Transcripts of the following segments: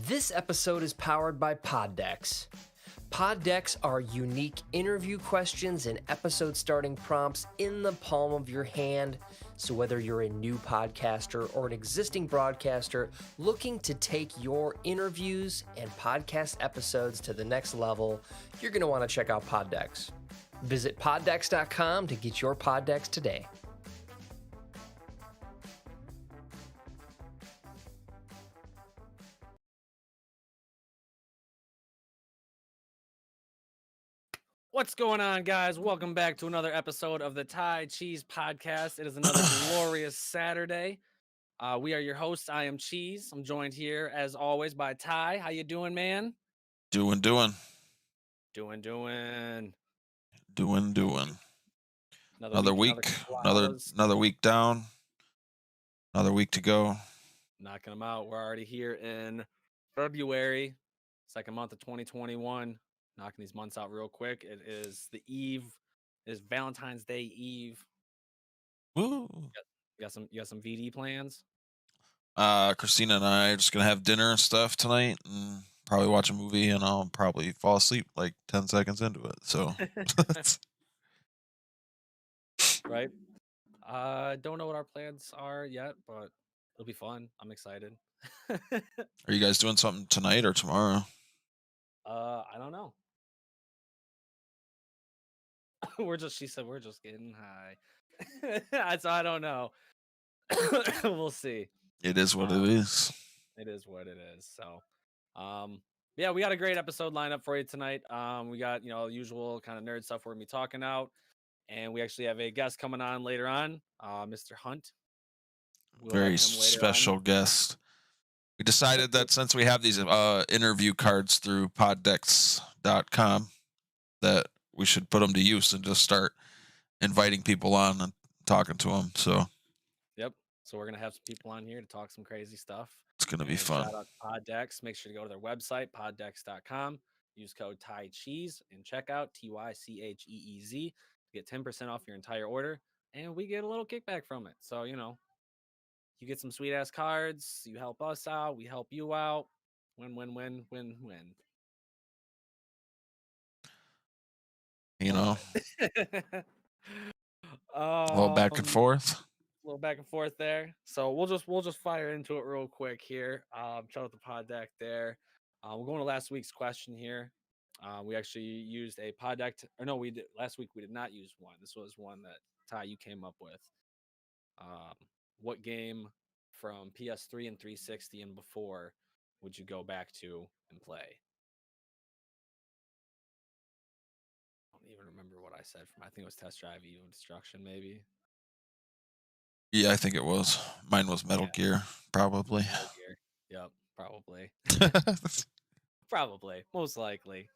This episode is powered by Pod Decks. Pod Decks are unique interview questions and episode starting prompts in the palm of your hand. So whether you're a new podcaster or an existing broadcaster looking to take your interviews and podcast episodes to the next level, you're going to want to check out Pod Decks. Visit poddecks.com to get your Pod Decks today. What's going on, guys? Welcome back to another episode of the Cheez podcast. It is another glorious Saturday. We are your hosts. I am Cheez. I'm joined here, as always, by Ty. How you doing, man? Doing. Doing. Another week down. Another week to go. Knocking them out. We're already here in February, second month of 2021. Knocking these months out real quick. It is the eve. It is Valentine's Day Eve. Woo! You got some VD plans? Christina and I are just gonna have dinner and stuff tonight, and probably watch a movie, and I'll probably fall asleep like 10 seconds into it. So, right? Don't know what our plans are yet, but it'll be fun. I'm excited. Are you guys doing something tonight or tomorrow? I don't know. She said we're just getting high. So I don't know. We'll see. It is what it is. It is what it is. So, yeah, we got a great episode lined up for you tonight. We got, usual kind of nerd stuff we're gonna be talking out, and we actually have a guest coming on later on, Mr. Hunt. Very special guest. We decided that since we have these interview cards through poddecks.com, that we should put them to use and just start inviting people on and talking to them. So, yep. So we're gonna have some people on here to talk some crazy stuff. It's gonna be fun. Shout out to Pod Decks. Make sure to go to their website, poddecks.com. Use code Cheez and check out TYCHEEZ to get 10% off your entire order, and we get a little kickback from it. So you get some sweet ass cards. You help us out. We help you out. Win. A little back and forth. A little back and forth there. So we'll just fire into it real quick here. Shout out the Pod Deck there. We're going to last week's question here. We actually used a Pod Deck. We did last week. We did not use one. This was one that Ty, you came up with. What game from PS3 and 360 and before would you go back to and play? I don't even remember what I said I think it was Test Drive Evo Destruction, maybe. Yeah, I think it was. Mine was Metal Gear, probably. Metal Gear. Yep, probably. Probably, most likely.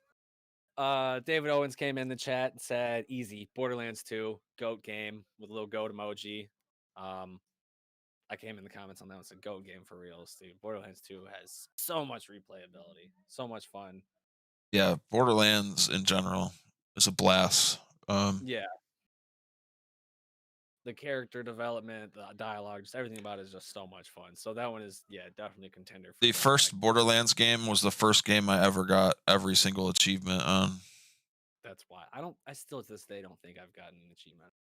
David Owens came in the chat and said, easy, Borderlands 2, GOAT game with a little GOAT emoji. I came in the comments on that and said, GOAT game for real, dude. Borderlands 2 has so much replayability, so much fun. Yeah, Borderlands in general is a blast. Yeah. The character development, the dialogue, just everything about it is just so much fun. So that one is, definitely a contender. The first Borderlands game was the first game I ever got every single achievement on. That's why I still to this day don't think I've gotten an achievement.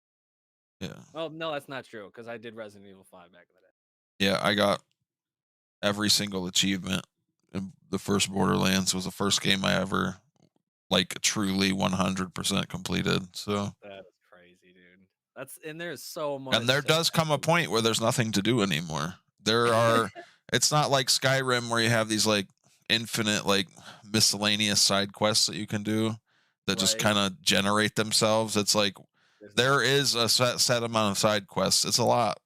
Yeah. Well, no, that's not true because I did Resident Evil 5 back in the day. Yeah, I got every single achievement. And the first Borderlands was the first game I ever truly 100% completed. So that is crazy, dude. And there's so much. And there does come a point where there's nothing to do anymore. There are. It's not like Skyrim where you have these infinite miscellaneous side quests that you can do that just kind of generate themselves. It's there is a set amount of side quests. It's a lot,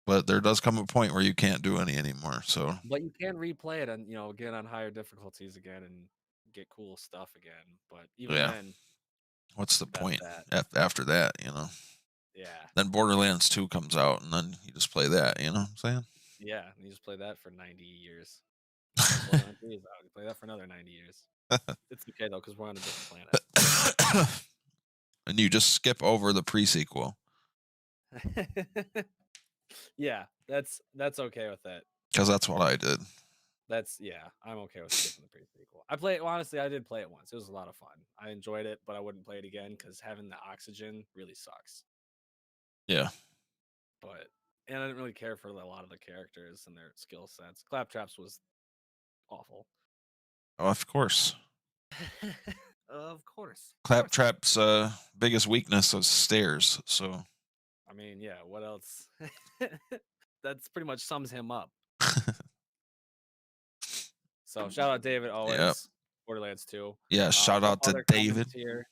but there does come a point where you can't do any anymore. So, but you can replay it and get on higher difficulties again and get cool stuff again. But even then, what's the point after that? Yeah. Then Borderlands 2 comes out, and then you just play that. You know what I'm saying? Yeah, you just play that for 90 years. Borderlands 3 is out. You play that for another 90 years. It's okay though, because we're on a different planet. And you just skip over the pre-sequel. Yeah, that's okay with that. Because that's what I did. I'm okay with skipping the pre-sequel. Honestly, I did play it once. It was a lot of fun. I enjoyed it, but I wouldn't play it again because having the oxygen really sucks. Yeah. And I didn't really care for a lot of the characters and their skill sets. Claptrap's was awful. Oh, of course. Of course. Claptrap's biggest weakness is stairs. So. I mean, yeah. What else? That's pretty much sums him up. So shout out David Owens, Yep. Borderlands 2. Yeah, shout out to David. Here.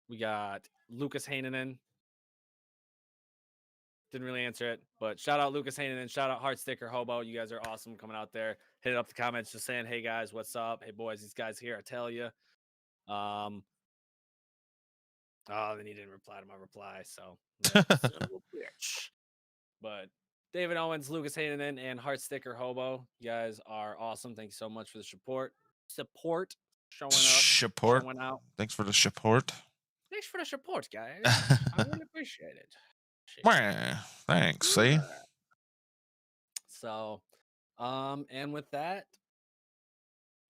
We got Lucas Hainanen. Didn't really answer it, but shout out Lucas Hainanen. Shout out Heart Sticker Hobo. You guys are awesome coming out there. Hit up the comments just saying, hey guys, what's up? Hey boys, these guys here, I tell you. Then he didn't reply to my reply, so bitch. But David Owens, Lucas Hainanen, and Heart Sticker Hobo, you guys are awesome. Thank you so much for the support. Showing up. Support. Showing out. Thanks for the support. Thanks for the support, guys. I really appreciate it. Thanks. See? So, and with that,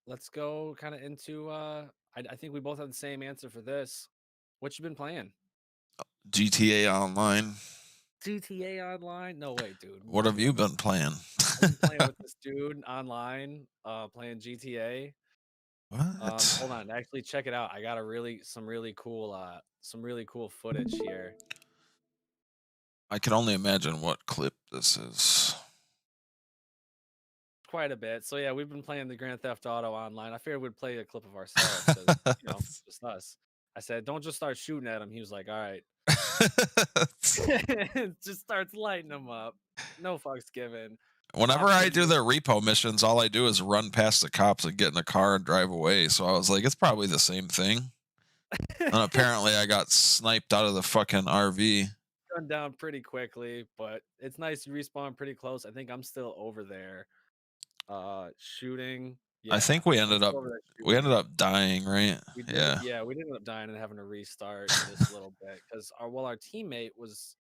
let's go kind of into I think we both have the same answer for this. What you been playing? GTA Online. GTA Online? No way, dude. What have you been playing? I've been playing with this dude online, playing GTA. What? Hold on, actually check it out. I got some really cool footage here. I can only imagine what clip this is. Quite a bit. So yeah, we've been playing the Grand Theft Auto Online. I figured we'd play a clip of ourselves, just us. I said, don't just start shooting at him. He was like, all right. Just starts lighting them up. No fucks given. Whenever I do the repo missions, all I do is run past the cops and get in a car and drive away. So I was like, it's probably the same thing. And apparently I got sniped out of the fucking RV. Run down pretty quickly, but it's nice you respawn pretty close. I think I'm still over there. Shooting. Yeah, I think we ended up dying, right? We did, yeah, we ended up dying and having to restart this little bit because our teammate was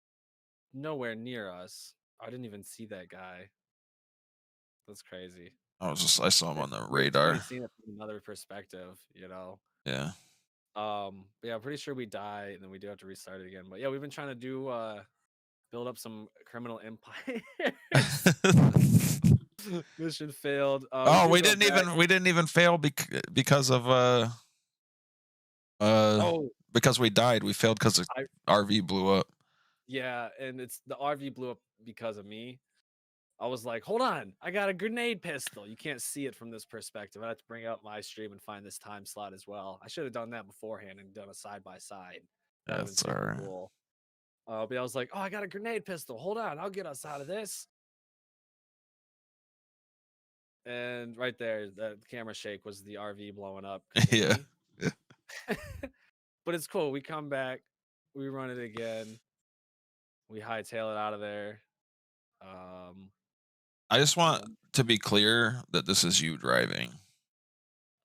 nowhere near us. I didn't even see that guy. That's crazy. I saw him on the radar. I've seen it from another perspective, Yeah. But yeah, I'm pretty sure we die and then we do have to restart it again. But yeah, we've been trying to do build up some criminal empire. Mission failed. We didn't even fail because of because we died. We failed because the RV blew up. Yeah, and the RV blew up because of me. I was like, hold on, I got a grenade pistol. You can't see it from this perspective. I have to bring out my stream and find this time slot as well. I should have done that beforehand and done a side by side. That's all right. Cool. But I was like, oh, I got a grenade pistol. Hold on, I'll get us out of this. And right there, the camera shake was the RV blowing up. Yeah. But it's cool. We come back, we run it again, we hightail it out of there. I just want to be clear that this is you driving.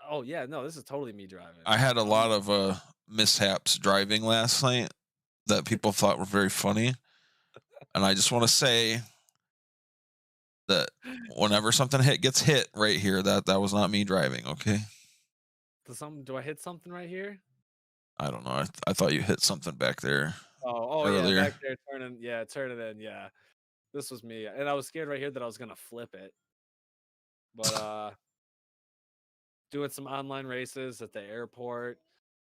Oh yeah, no, this is totally me driving. I had a lot of mishaps driving last night that people thought were very funny, and I just want to say that whenever something gets hit right here, that was not me driving. Okay. Do I hit something right here? I don't know. I thought you hit something back there. Oh earlier. Yeah, back there turning in. Yeah, this was me, and I was scared right here that I was gonna flip it. But doing some online races at the airport,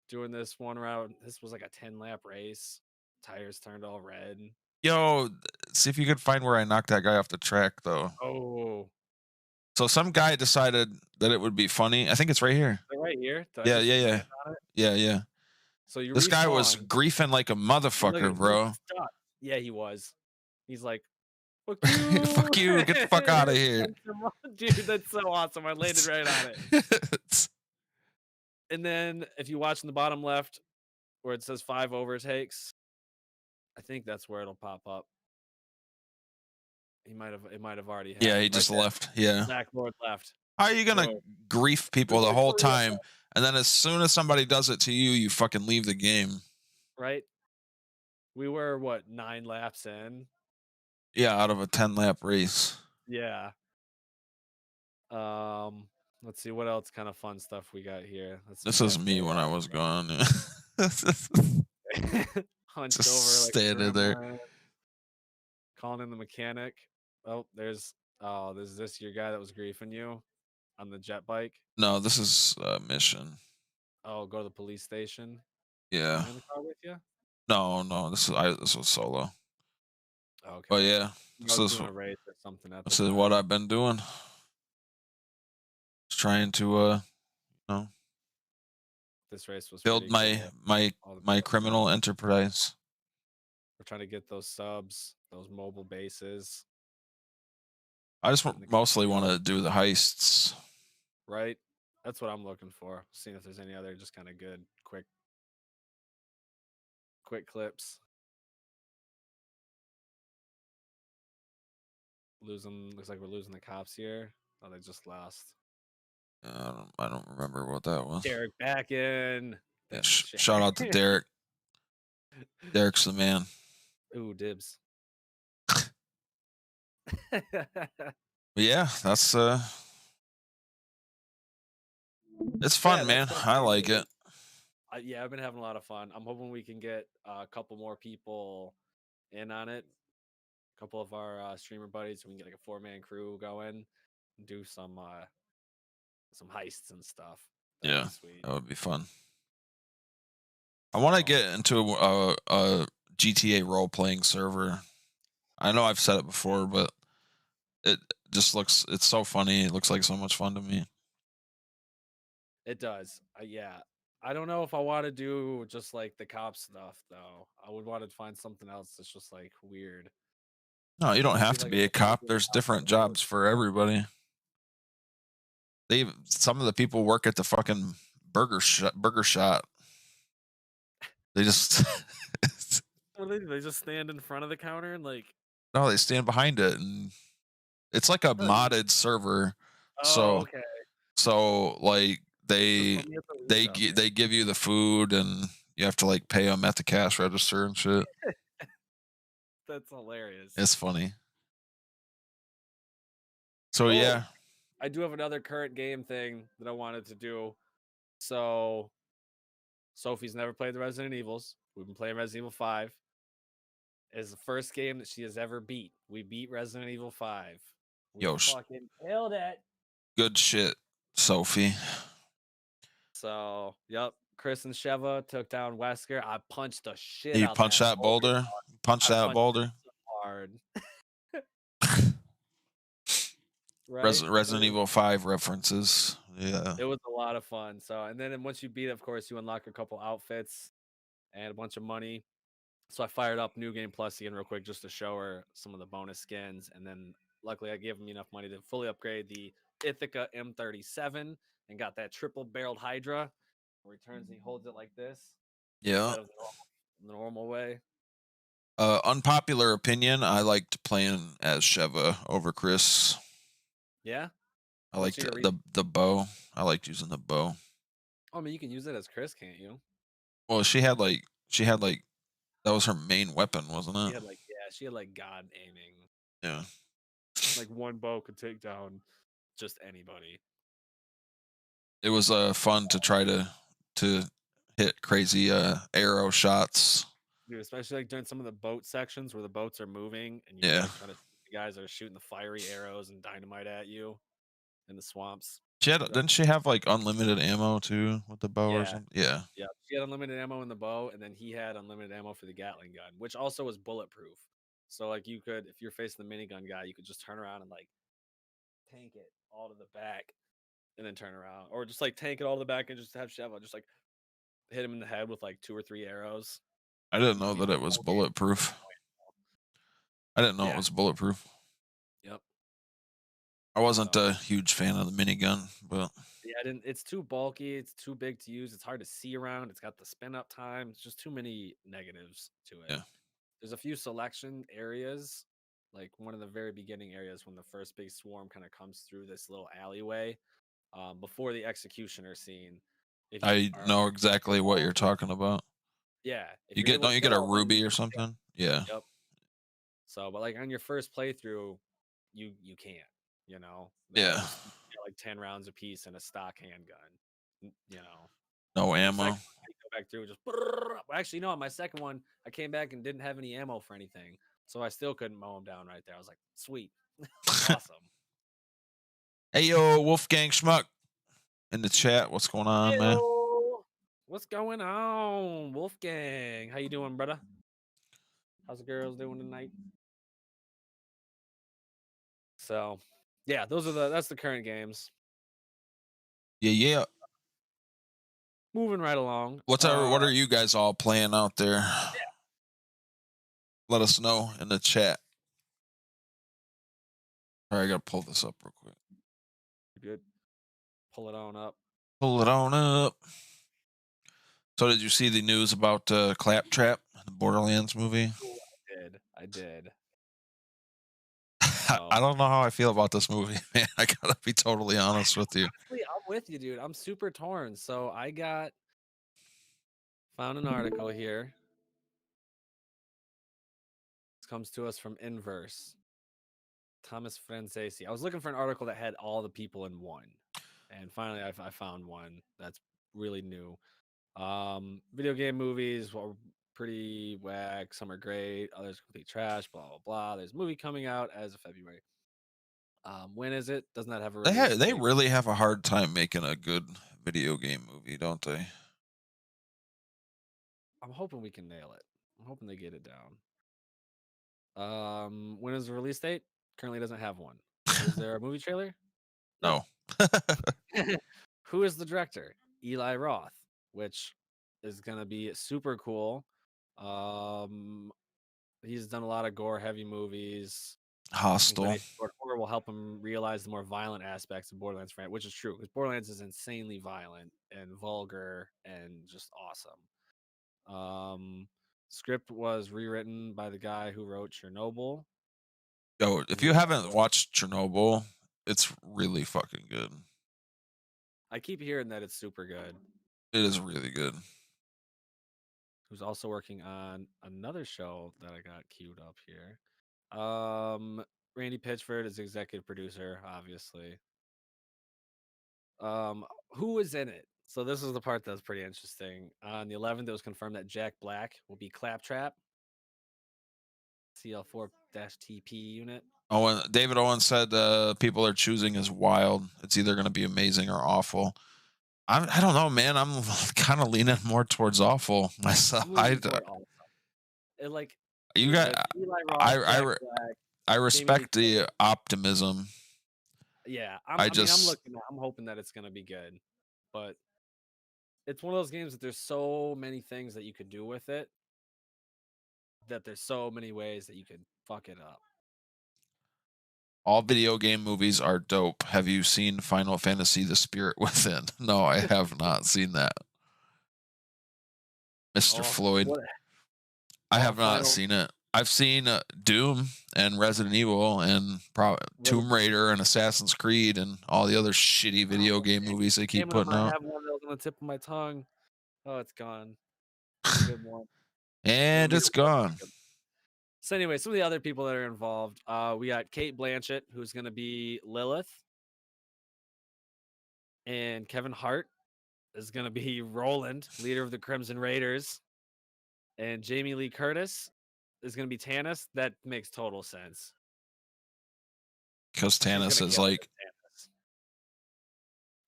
doing this one round. This was like a 10-lap race. Tires turned all red. Yo, see if you could find where I knocked that guy off the track, though. Oh. So some guy decided that it would be funny. I think it's right here. Right here? Yeah. So this guy was griefing like a motherfucker, bro. Yeah, he was. He's like, fuck you. Fuck you. Get the fuck out of here. Dude, that's so awesome. I landed right on it. And then if you watch in the bottom left where it says 5 overtakes, I think that's where it'll pop up. It might have already happened. Yeah, he just left. Yeah. Backboard left. How are you gonna grief people the whole time, and then as soon as somebody does it to you, you fucking leave the game? Right. We were 9 laps in? Yeah, out of a 10-lap race. Yeah. Um, let's see what else kind of fun stuff we got here. Let's see. This We is got me when I was gone. hunched Just over like a standing there. gremlin, calling in the mechanic. Oh, there's this your guy that was griefing you on the jet bike. No, this is a mission. Oh, go to the police station. Yeah. Am I in the car with you? No. This was solo. Okay. But yeah, I was doing a race or something at the this is what time. I've been doing. Just trying to you know, This race was build pretty cool. All the my people criminal jumping. enterprise. We're trying to get those subs, those mobile bases, I just getting the mostly want casino, to do the heists. right? That's what I'm looking for. Seeing if there's any other just kind of good, quick clips. Looks like we're losing the cops here. Oh, they just lost. I don't remember what that was. Derek back in. Yeah, That's a shout out to Derek. Derek's the man. Ooh, dibs. But yeah, that's it's fun, Yeah, man. that's I like it. yeah, I've been having a lot of fun. I'm hoping we can get a couple more people in on it. A couple of our streamer buddies, so we can get like a 4-man crew going, do some heists and stuff. That'd Yeah, be sweet. that would be fun. I want to get into a GTA role playing server. I know I've said it before, but it just it's so funny. It looks like so much fun to me. It does. Yeah. I don't know if I want to do just like the cop stuff though. I would want to find something else that's just like weird. No, you I don't want to have be to like be a a cop. regular There's cop different that lives. jobs for everybody. Some of the people work at the fucking burger shot. They just What do they do? They just stand in front of the counter and like. no, they stand behind it, and it's like a Really? modded server. Oh, So okay. like Just put me at the window, man. they give you the food, and you have to like pay them at the cash register and shit. That's hilarious. It's funny. So Oh, yeah, I do have another current game thing that I wanted to do. So Sophie's never played the Resident Evils. We've been playing Resident Evil 5. It's the first game that she has ever beat. We beat Resident Evil 5. We yo, fucking killed it. good shit, Sophie. So, yep. Chris and Sheva took down Wesker. I punched the shit You out punch that boulder. Punch I that punched boulder. it so hard. Right? Resident Evil 5 references. Yeah. It was a lot of fun. So, and then once you beat, of course, you unlock a couple outfits and a bunch of money. So I fired up New Game Plus again real quick just to show her some of the bonus skins. And then luckily I gave me enough money to fully upgrade the Ithaca M37 and got that triple barreled Hydra where he turns and he holds it like this Yeah. instead of the normal way. Unpopular opinion, I liked playing as Sheva over Chris. Yeah? I liked the bow. I liked using the bow. Oh, I mean, you can use it as Chris, can't you? Well, she had like that was her main weapon, wasn't it? She had like God aiming. Yeah. Like one bow could take down just anybody. It was fun to try to hit crazy arrow shots. Dude, especially like during some of the boat sections where the boats are moving and Yeah. like trying to the guys that are shooting the fiery arrows and dynamite at you in the swamps. Didn't she have like unlimited ammo too with the bow or something? Yeah. Yeah. She had unlimited ammo in the bow, and then he had unlimited ammo for the Gatling gun, which also was bulletproof. So like you could, if you're facing the minigun guy, you could just turn around and like tank it all to the back and then turn around. Or just like tank it all to the back and just have Sheva just like hit him in the head with like 2 or 3 arrows. I didn't know that it was bulletproof. I didn't know it was bulletproof. Yep. I wasn't a huge fan of the minigun, but yeah, it's too bulky. It's too big to use. It's hard to see around. It's got the spin up time. It's just too many negatives to it. Yeah. There's a few selection areas, like one of the very beginning areas when the first big swarm kind of comes through this little alleyway before the executioner scene. I know exactly what you're talking about. Yeah. Don't you get a ruby or something? Yeah. Yep. So, but like on your first playthrough, you can't, Yeah. like 10 rounds a piece in a stock handgun. You know, No the second ammo. one, I go back through and just. Well, actually, no, on my second one, I came back and didn't have any ammo for anything, so I still couldn't mow him down right there. I was like, sweet, awesome. Hey yo, Wolfgang Schmuck in the chat. What's going on, man? Heyo. What's going on, Wolfgang? How you doing, brother? How's the girls doing tonight? So, yeah, that's the current games. Yeah. Moving right along. What are you guys all playing out there? Yeah. Let us know in the chat. All right, I gotta pull this up real quick. Good. Pull it on up. Pull it on up. So, did you see the news about Claptrap, the Borderlands movie? Ooh, I did. I don't know how I feel about this movie, man. I gotta be totally honest with you. Honestly, I'm with you, dude. I'm super torn. So I found an article here. This comes to us from Inverse. Thomas Francesi. I was looking for an article that had all the people in one, and finally I found one that's really new. Video game movies were pretty whack. Some are great, others complete trash. Blah blah blah. There's a movie coming out as of February. When is it? Doesn't that have a release They date? really have a hard time making a good video game movie, don't they? I'm hoping we can nail it. I'm hoping they get it down. When is the release date? Currently doesn't have one. Is there a movie trailer? No. Who is the director? Eli Roth, which is gonna be super cool. He's done a lot of gore heavy movies. Hostile. Horror will help him realize the more violent aspects of Borderlands franchise, which is true because Borderlands is insanely violent and vulgar and just awesome. Script was rewritten by the guy who wrote Chernobyl. Yo, if you haven't watched Chernobyl, it's really fucking good. I keep hearing that it's super good. It is really good. Who's also working on another show that I got queued up here. Randy Pitchford is executive producer, obviously. Who is in it? So this is the part that's pretty interesting. On the 11th, it was confirmed that Jack Black will be Claptrap, CL4-TP unit. David Owen said people are choosing as wild. It's either going to be amazing or awful. I don't know, man. I'm kind of leaning more towards awful myself. You got Eli Roth, Jack Black, I respect the optimism. Yeah, I'm hoping that it's gonna be good, but it's one of those games that there's so many things that you could do with it, that there's so many ways that you could fuck it up. All video game movies are dope. Have you seen Final Fantasy: The Spirit Within? No, I have not seen that. Mr. Floyd. I have not seen it. I've seen Doom and Resident Evil and Tomb Raider and Assassin's Creed and all the other shitty video game movies they keep putting out. I have one of those on the tip of my tongue. Oh, it's gone. It's a good one. And it's gone. So anyway, some of the other people that are involved, we got Kate Blanchett, who's going to be Lilith, and Kevin Hart is going to be Roland, leader of the Crimson Raiders, and Jamie Lee Curtis is going to be Tannis. That makes total sense. Because Tannis is like...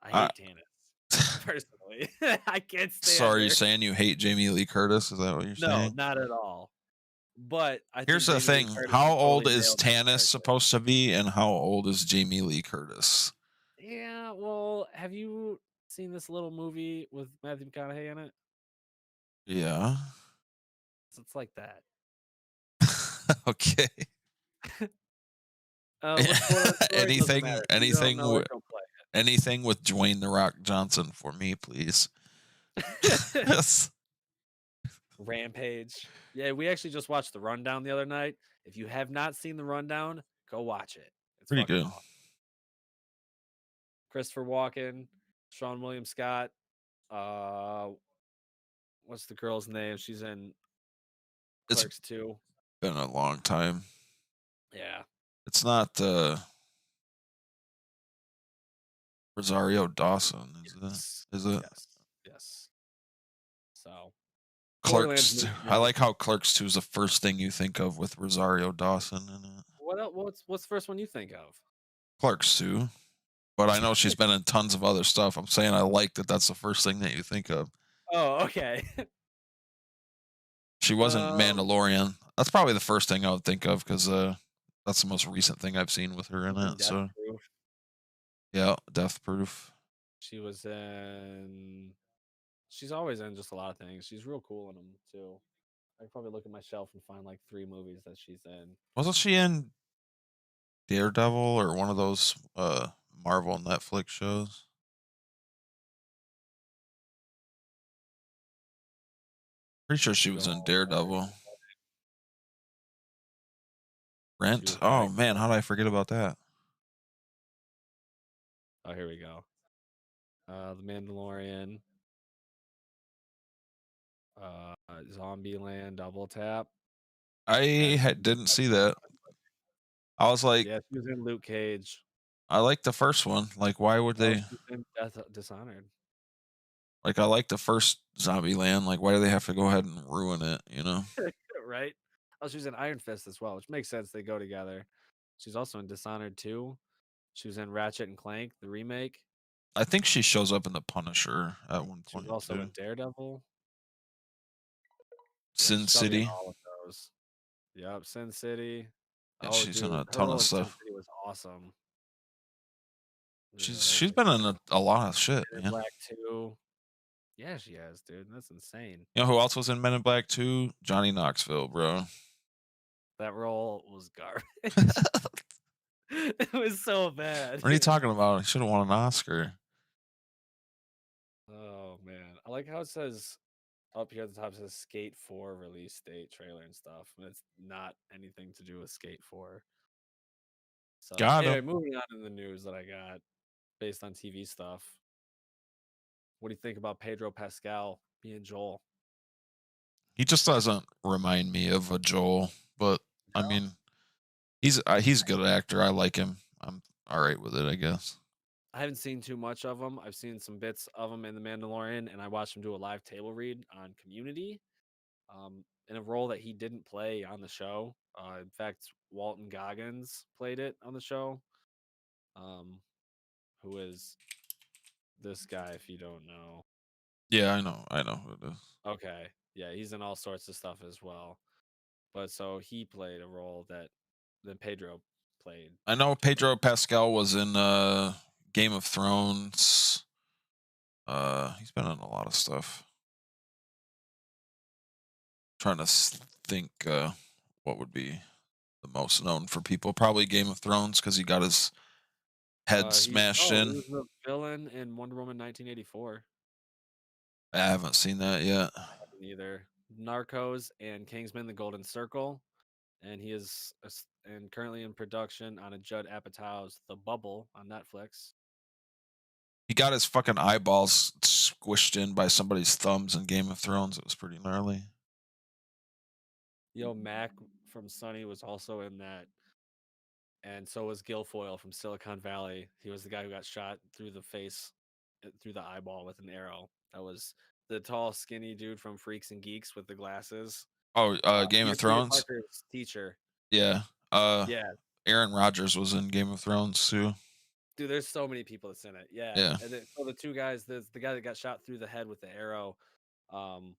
I hate Tannis, personally. I can't stand So are you her. saying you hate Jamie Lee Curtis? Is that what you're saying? No, not at all. But here's the thing: how old is Tannis supposed to be, and how old is Jamie Lee Curtis? Yeah, well, have you seen this little movie with Matthew McConaughey in it? Yeah. It's like that. Okay. Anything with Dwayne The Rock Johnson for me, please. Yes. Rampage. Yeah, we actually just watched The Rundown the other night. If you have not seen The Rundown, go watch it. It's pretty good. Awesome. Christopher Walken, Sean William Scott. What's the girl's name? She's in Clerks 2. Been a long time. Yeah. It's not Rosario Dawson, Yes. is it? Yes. Yes. So Borderlands Clerks 2. movie, I like how Clerks 2 is the first thing you think of with Rosario Dawson in it. what else, what's the first one you think of? Clerks 2. But I know she's been in tons of other stuff. I'm saying I like that that's the first thing that you think of. Oh, okay. She wasn't Mandalorian. That's probably the first thing I would think of because that's the most recent thing I've seen with her in And it. Death So Proof. yeah, Death Proof. She was in. She's always in just a lot of things. She's real cool in them too. I could probably look at my shelf and find like 3 movies that she's in. Wasn't she in Daredevil or one of those Marvel Netflix shows? Pretty sure she was in Go. Daredevil. She Rent. was Oh Ragnar. man, how did I forget about that? Oh, here we go. The Mandalorian. Zombieland Double Tap. I And didn't see that. I was like, yeah, she was in Luke Cage. I like the first one. Like, why would Oh, they? she was in Death Dishonored. Like, I like the first Zombieland. Like, why do they have to go ahead and ruin it? You know? Right? Oh, she was in Iron Fist as well, which makes sense. They go together. She's also in Dishonored 2. She was in Ratchet and Clank, the remake. I think she shows up in the Punisher at one She was point also too. in Daredevil. Yeah, Sin she's probably in City. all of those. Yep, Sin City. Yeah, Oh, she's in dude, a her ton role of in Sin stuff. City was awesome. Yeah, She's there's been in a lot of shit, Men in man. Black 2. Yeah, she has, dude. That's insane. You know who else was in Men in Black 2? Johnny Knoxville, bro. That role was garbage. What It was so bad. are you talking about? He should have won an Oscar. Oh man, I like how it says up here at the top, it says Skate 4 release date trailer and stuff. And it's not anything to do with Skate 4. So Got anyway, him. moving on to the news that I got based on TV stuff. What do you think about Pedro Pascal being Joel? He just doesn't remind me of a Joel, but I No, mean, he's a good actor. I like him. I'm all right with it, I guess. I haven't seen too much of him. I've seen some bits of him in The Mandalorian, and I watched him do a live table read on Community, in a role that he didn't play on the show. In fact, Walton Goggins played it on the show. Um, who is this guy? If you don't know, Yeah, I know who it is. okay, yeah, he's in all sorts of stuff as well. But so he played a role that then Pedro played. I know Pedro Pascal was in Game of Thrones. He's been in a lot of stuff. Trying to think what would be the most known for people. Probably Game of Thrones because he got his head smashed He in. was the villain in Wonder Woman 1984. I haven't seen that yet. Either Narcos and Kingsman: The Golden Circle, and he is and currently in production on a Judd Apatow's The Bubble on Netflix. He got his fucking eyeballs squished in by somebody's thumbs in Game of Thrones. It was pretty gnarly. Yo, Mac from Sunny was also in that, and so was Guilfoyle from Silicon Valley. He was the guy who got shot through the face, through the eyeball with an arrow. That was the tall, skinny dude from Freaks and Geeks with the glasses. Oh, Game of Peter Thrones. Parker's teacher. Yeah. Yeah, Aaron Rodgers was in Game of Thrones too. dude, there's so many people that's in it. Yeah, Yeah. and then so the two guys, the guy that got shot through the head with the arrow, um,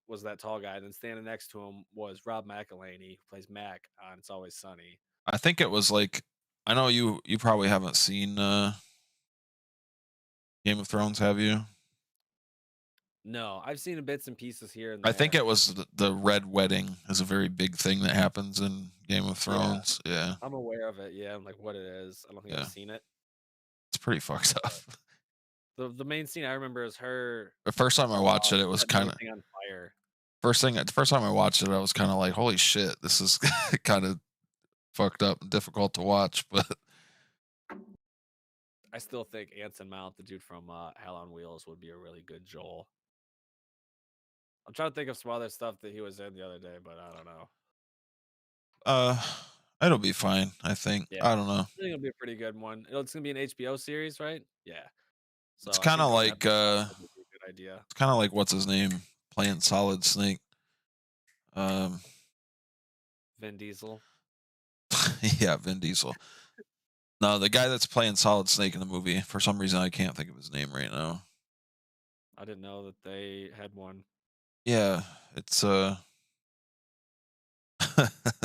was that tall guy. And then standing next to him was Rob McElhaney, who plays Mac on It's Always Sunny. I think it was like I know you probably haven't seen Game of Thrones, have you? No, I've seen bits and pieces here and I there. think it was the Red Wedding is a very big thing that happens in Game of Yeah, Thrones. Yeah. I'm aware of it. Yeah, I'm like what it is. I don't think Yeah. I've seen it. It's pretty fucked up. The main scene I remember is her The first time I watched it, it was setting kind of everything on fire. the first time I watched it, I was kind of like, "Holy shit, this is kind of fucked up and difficult to watch." But I still think Anson Mount, the dude from Hell on Wheels, would be a really good Joel. I'm trying to think of some other stuff that he was in the other day, but I don't know. uh, It'll be fine, I think. Yeah. I don't know. I think it'll be a pretty good one. It's gonna be an HBO series, right? Yeah. So It's I kind think of the like Netflix would be a good idea. it's kind of like what's his name playing Solid Snake. Vin Diesel. Yeah, Vin Diesel. No, the guy that's playing Solid Snake in the movie. For some reason, I can't think of his name right now. I didn't know that they had one. Yeah, it's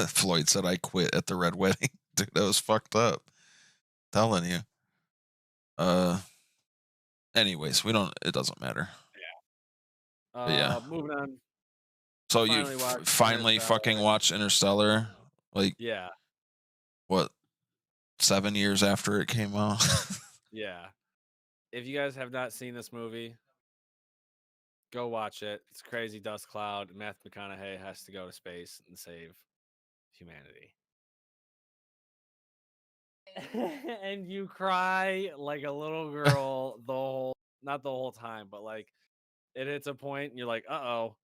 Floyd said I quit at the red wedding. Dude, that was fucked up. Telling you. Anyways, it doesn't matter. But yeah. Moving on. So you Finally watched finally fucking Interstellar. watched Interstellar, like Yeah. what, 7 years after it came out? Yeah. If you guys have not seen this movie, go watch it. It's a crazy dust cloud. Matthew McConaughey has to go to space and save humanity. And you cry like a little girl not the whole time, but like it hits a point and you're like, uh-oh.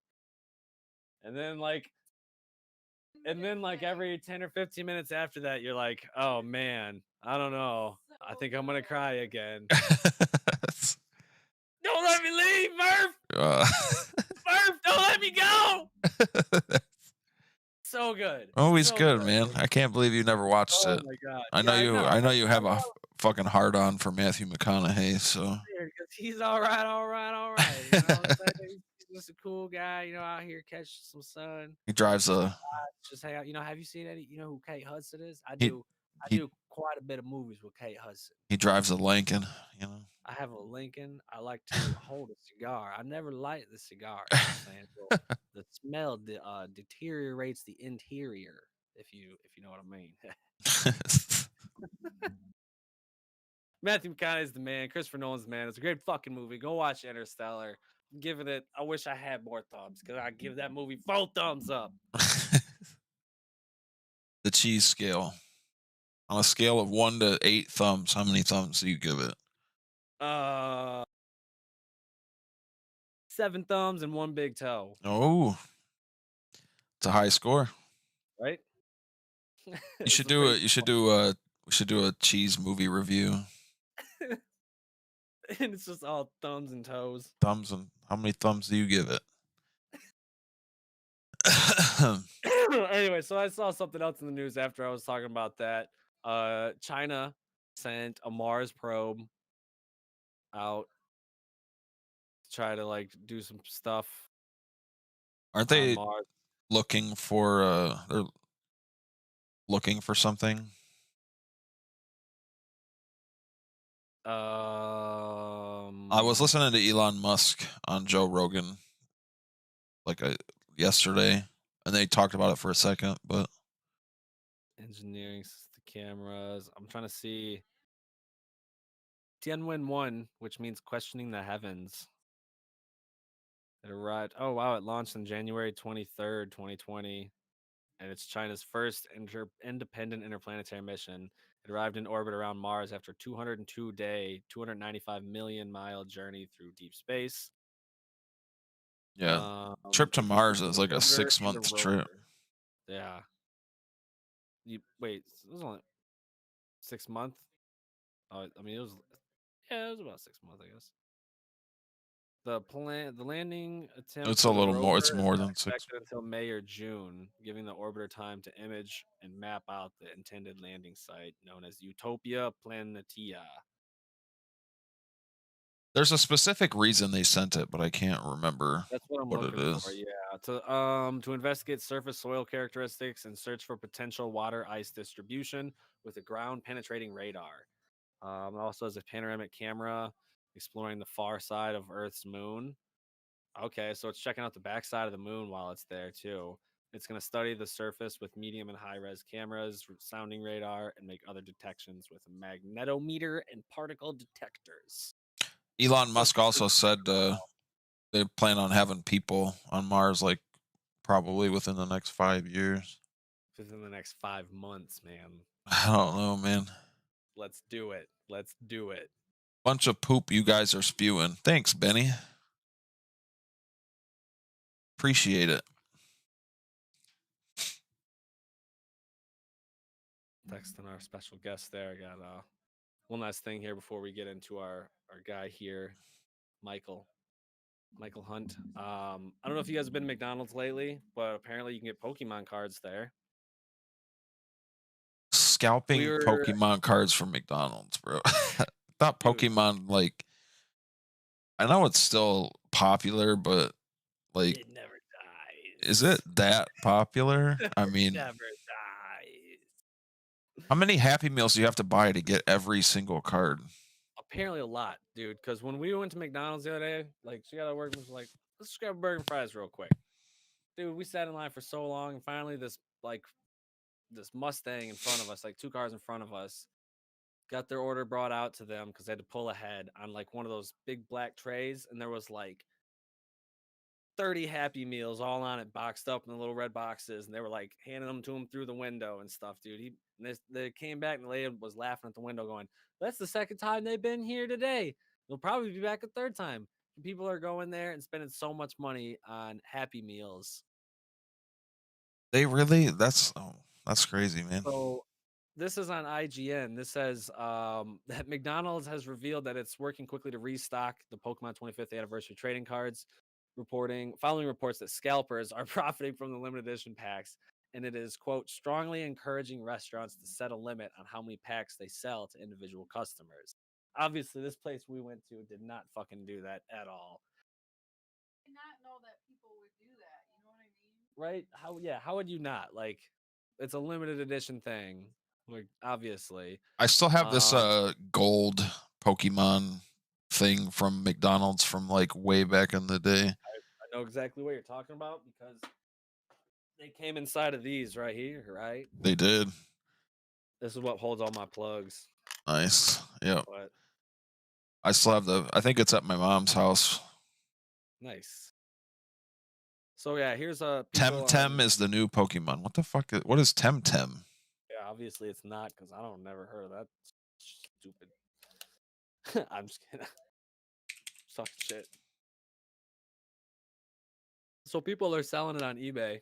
And then every 10 or 15 minutes after that, you're like, oh man, I don't know. I think I'm gonna cry again. Don't let me leave, Murph! Murph, don't let me go! So good. Always So good, man. I can't believe you never watched Oh it. my god. I know Yeah, you. no, I know you have I a know. fucking hard on for Matthew McConaughey. So Because he's all right. You know what I'm saying? He's just a cool guy, out here catching some sun. he drives a Just hang out. Have you seen any? You know who Kate Hudson is? I he do. I he do quite a bit of movies with Kate Hudson. he drives a Lincoln. I have a Lincoln. I like to hold a cigar. I never light the cigar. You know what I'm saying? So the smell deteriorates the interior. If you know what I mean. Matthew McConaughey is the man. Christopher Nolan's the man. It's a great fucking movie. Go watch Interstellar. I'm giving it. I wish I had more thumbs because I give that movie 4 thumbs up. The Cheez scale. On a scale of 1 to 8 thumbs, how many thumbs do you give it? 7 thumbs and 1 big toe. Oh, it's a high score. Right? You should do it. You should do a. We should do a Cheez movie review. And it's just all thumbs and toes. Thumbs, and how many thumbs do you give it? Anyway, so I saw something else in the news after I was talking about that. China sent a Mars probe out to try to do some stuff. Aren't on they Mars. looking for? They're looking for something. I was listening to Elon Musk on Joe Rogan yesterday, and they talked about it for a second, but engineering the cameras. I'm trying to see Tianwen 1, which means questioning the heavens. It arrived. Oh wow, it launched on January 23rd, 2020. And it's China's first independent interplanetary mission. It arrived in orbit around Mars after a 202-day, 295 million mile journey through deep space. yeah, trip to Mars is like a 6-month trip. Yeah. Wait, it was only 6 months. Oh, I mean, it was about 6 months, I guess. The landing attempt. It's a little more. It's more is than not 6. expected until May or June, giving the orbiter time to image and map out the intended landing site, known as Utopia Planitia. There's a specific reason they sent it, but I can't remember That's what I'm what looking it is. for. Yeah, to investigate surface soil characteristics and search for potential water ice distribution with a ground penetrating radar. It also has a panoramic camera exploring the far side of Earth's moon. Okay, so it's checking out the backside of the moon while it's there too. It's going to study the surface with medium and high res cameras, sounding radar, and make other detections with a magnetometer and particle detectors. Elon Musk also said they plan on having people on Mars, probably within the next 5 years. Within the next 5 months, man. I don't know, man. Let's do it. Let's do it. Bunch of poop you guys are spewing. Thanks, Benny. Appreciate it. Texting our special guest there. I got one last thing here before we get into our guy here, Michael Hunt. I don't know if you guys have been to McDonald's lately, but apparently you can get Pokemon cards there. Scalping We were Pokemon cards from McDonald's, bro. I thought dude, Pokemon, like, I know it's still popular, but like, it never is dies. it that popular? I It mean, never dies. how many Happy Meals do you have to buy to get every single card? Apparently a lot, dude. Because when we went to McDonald's the other day, like she got to work and was like, let's just grab a burger and fries real quick. Dude, we sat in line for so long, and finally this Mustang in front of us, like 2 cars in front of us, got their order brought out to them because they had to pull ahead on like one of those big black trays, and there was like 30 Happy Meals all on it, boxed up in the little red boxes, and they were like handing them to him through the window and stuff, dude. They came back, and the lady was laughing at the window, going, "That's the second time they've been here today. They'll probably be back a third time." People are going there and spending so much money on Happy Meals. They really? That's crazy, man. So this is on IGN. This says that McDonald's has revealed that it's working quickly to restock the Pokemon 25th anniversary trading cards, following reports that scalpers are profiting from the limited edition packs, and it is, quote, strongly encouraging restaurants to set a limit on how many packs they sell to individual customers. Obviously, this place we went to did not fucking do that at all. I did not know that people would do that. You know what I mean? Right? How would you not? Like, it's a limited edition thing. Like, obviously. I still have this gold Pokemon thing from McDonald's from like way back in the day. I know exactly what you're talking about because they came inside of these right here, right? They did. This is what holds all my plugs. Nice. Yeah. But I still have I think it's at my mom's house. nice. So yeah, here's a Temtem is the new Pokemon. What the fuck? What is Temtem? Yeah, obviously it's not because I don't never heard of that stupid. I'm just kidding. Suck shit. So people are selling it on eBay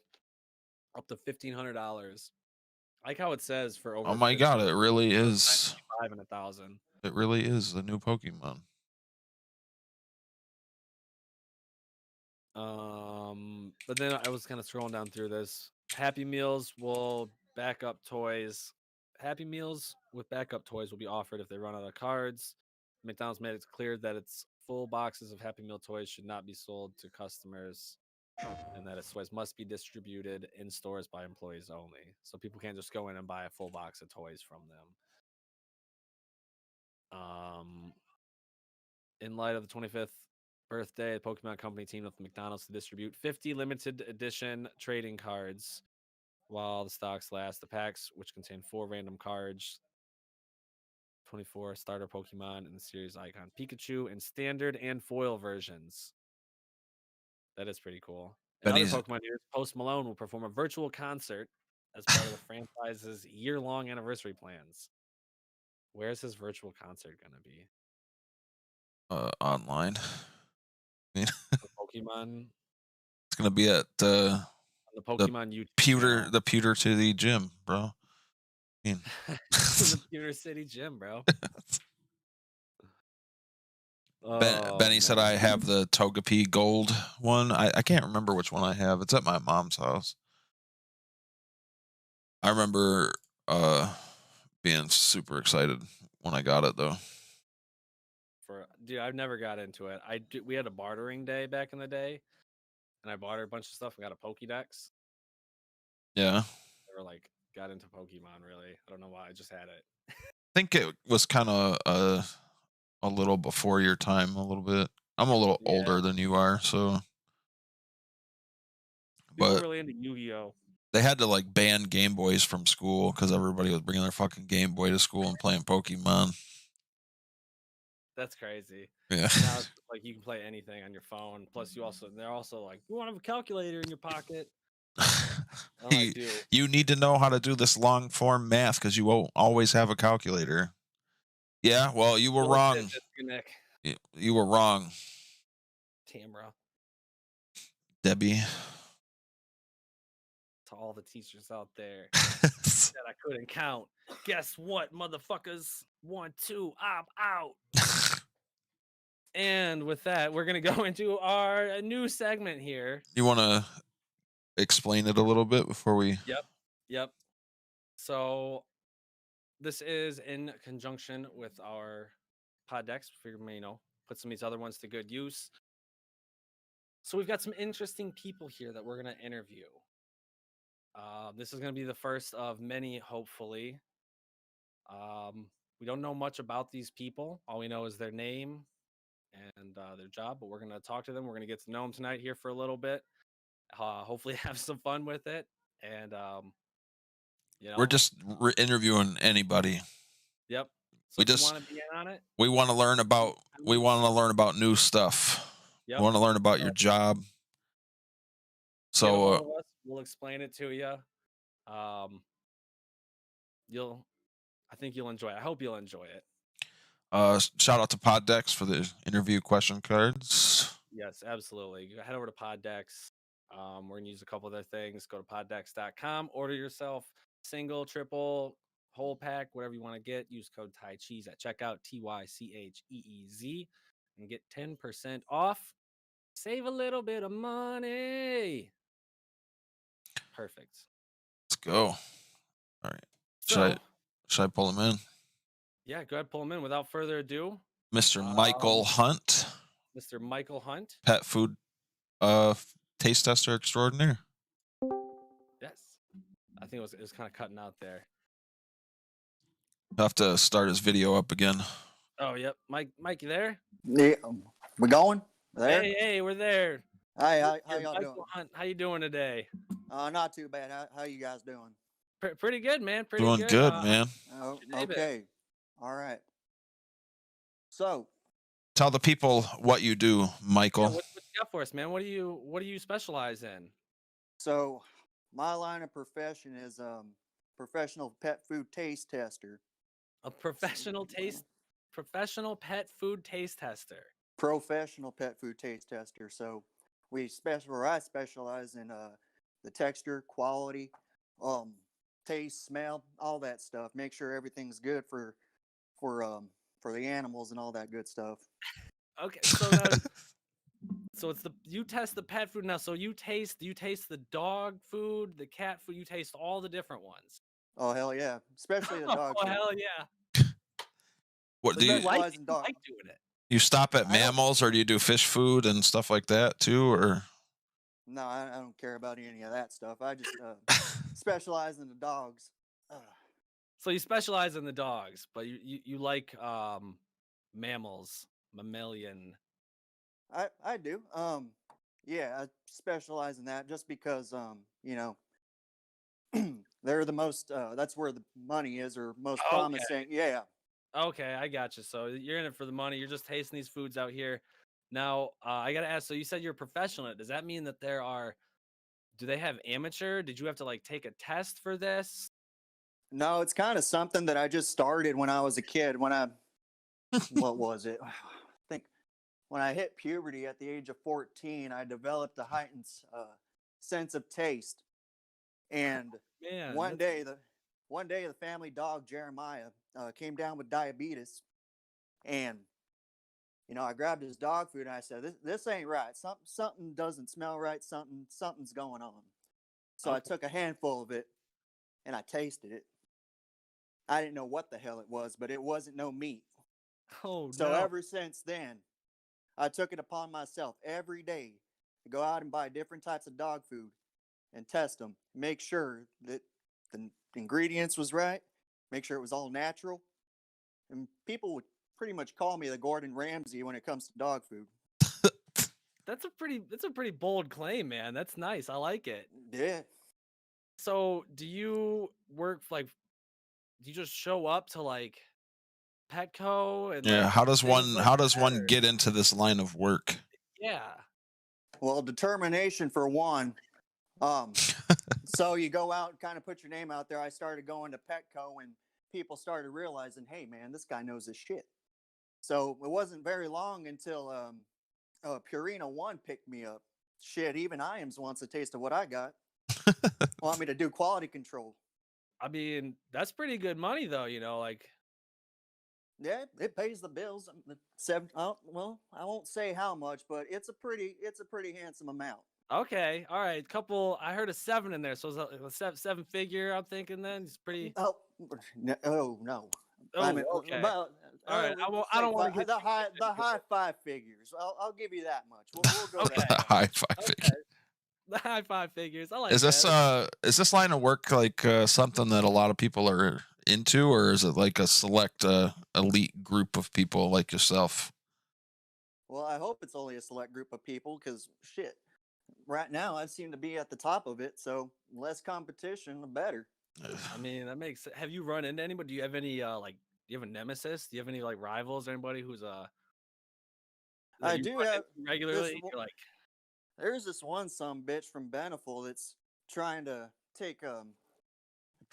up to $1,500. I like how it says for over. Oh my god, it really is. 5 and 1,000. It really is the new Pokemon. But then I was kind of scrolling down through this. Happy Meals will backup toys. Happy Meals with backup toys will be offered if they run out of cards. McDonald's made it clear that its full boxes of Happy Meal toys should not be sold to customers, and that its toys must be distributed in stores by employees only. So people can't just go in and buy a full box of toys from them. In light of the 25th birthday, the Pokemon Company teamed with McDonald's to distribute 50 limited edition trading cards while the stocks last. The packs, which contain 4 random cards, 24 starter Pokemon, and the series icon Pikachu in standard and foil versions. That is pretty cool. And other Pokemon news, Post Malone will perform a virtual concert as part of the franchise's year-long anniversary plans. Where's his virtual concert going to be? Online. I mean, Pokemon. It's gonna be at the Pokemon YouTube. The Pewter City Gym, bro. I mean, the Pewter City Gym, bro. Benny said I have the Togepi Gold one. I can't remember which one I have. It's at my mom's house. I remember being super excited when I got it though. Dude, I've never got into it. We had a bartering day back in the day, and I bartered a bunch of stuff and got a Pokédex. Yeah. Never like got into Pokemon really. I don't know why. I just had it. I think it was kind of a little before your time, a little bit. I'm a little older than you are, so. People really into Yu-Gi-Oh. They had to like ban Game Boys from school because everybody was bringing their fucking Game Boy to school and playing Pokemon. That's crazy. Yeah. Now it's like you can play anything on your phone. Plus, they're also like, you want to have a calculator in your pocket. You need to know how to do this long form math because you won't always have a calculator. Yeah, well, you were wrong. You were wrong. Tamra. Debbie. to all the teachers out there that I couldn't count. Guess what, motherfuckers? 1, 2, I'm out. And with that, we're gonna go into our new segment here. You want to explain it a little bit before we? Yep. So this is in conjunction with our pod decks. Figure put some of these other ones to good use. So we've got some interesting people here that we're gonna interview. This is gonna be the first of many, hopefully. We don't know much about these people. All we know is their name and their job, but we're gonna talk to them. We're gonna get to know them tonight here for a little bit. Hopefully have some fun with it, and We're just interviewing anybody. Yep. So We if you just want to be in on it. we want to learn about new stuff. Yep. We want to learn about your job. Get a hold So of us. We'll explain it to you. I think you'll enjoy it. I hope you'll enjoy it. shout out to Poddex for the interview question cards. Yes, absolutely. You head over to Poddex. We're gonna use a couple of their things. Go to poddex.com. Order yourself single, triple, whole pack, whatever you want to get. Use code Cheez at checkout, TYCHEEZ, and get 10% off. Save a little bit of money. Perfect. Let's go. All right. So, should I pull him in? Yeah, go ahead, pull him in. Without further ado, Mr. Michael Hunt. Mr. Michael Hunt, pet food taste tester extraordinaire. Yes, I think it was kind of cutting out there. I'll have to start his video up again. Oh, yep. Mike, you there? Yeah, we going there? Hey, we're there. Hey, how y'all Michael doing? Hunt, how you doing today? Not too bad. How you guys doing? Pretty good, man. Pretty Doing good, man. Oh, your neighbor. okay. All right. So, Tell the people what you do, Michael. Yeah, what you got for us, man? What do you specialize in? so my line of profession is professional pet food taste tester. A professional pet food taste tester. Professional pet food taste tester. So I specialize in the texture, quality, taste, smell, all that stuff. Make sure everything's good for the animals and all that good stuff. Okay, so now, so you test the pet food now. So you taste the dog food, the cat food. You taste all the different ones. Oh hell yeah, especially the dog Oh food. hell yeah! What So do you like dog. doing it? you stop at I don't- mammals, or do you do fish food and stuff like that too? Or No, I don't care about any of that stuff. I just specialize in the dogs. So you specialize in the dogs, but you like mammals, mammalian. I do. Yeah, I specialize in that just because they're the most. That's where the money is, or most Okay. promising. Yeah. Okay, I got you. So you're in it for the money. You're just tasting these foods out here. Now, I gotta ask. So you said you're a professional. Does that mean that do they have amateur? Did you have to like take a test for this? No, it's kind of something that I just started when I was a kid. What was it? I think when I hit puberty at the age of 14, I developed a heightened sense of taste. And Man, one day the family dog Jeremiah came down with diabetes, and I grabbed his dog food and I said, "This ain't right. Something doesn't smell right. Something's going on." So I took a handful of it and I tasted it. I didn't know what the hell it was, but it wasn't no meat. Oh So no. ever since then, I took it upon myself every day to go out and buy different types of dog food and test them, make sure that the ingredients was right, make sure it was all natural. And people would pretty much call me the Gordon Ramsay when it comes to dog food. That's a pretty bold claim, man. That's nice. I like it. Yeah. So do you work do you just show up to like Petco and yeah, like, how does things one or- get into this line of work? Yeah. Well, determination for one. So you go out and kind of put your name out there. I started going to Petco and people started realizing, hey man, this guy knows his shit. So it wasn't very long until Purina One picked me up. Shit, even Iams wants a taste of what I got. Want me to do quality control? I mean, that's pretty good money though, like Yeah, it pays the bills. Well, I won't say how much, but it's a pretty handsome amount. okay, all right, couple I heard a 7 in there, so it's a seven figure, I'm thinking then. It's pretty Oh, no, oh no. I Oh, mean, okay. about All right. I say don't want to get the too high much the into high it. five figures. I'll give you that much. We'll go Okay. that much. High five Okay. figure. The high 5 figures. I like Is this that. line of work like something that a lot of people are into, or is it like a select elite group of people like yourself? Well, I hope it's only a select group of people, because shit, right now I seem to be at the top of it. So less competition, the better. I mean, that makes have you run into anybody? Do you have any like do you have a nemesis? Do you have any like rivals or anybody who's that I you do run have into this. regularly? You're like, There's this one some bitch from Beneful that's trying to take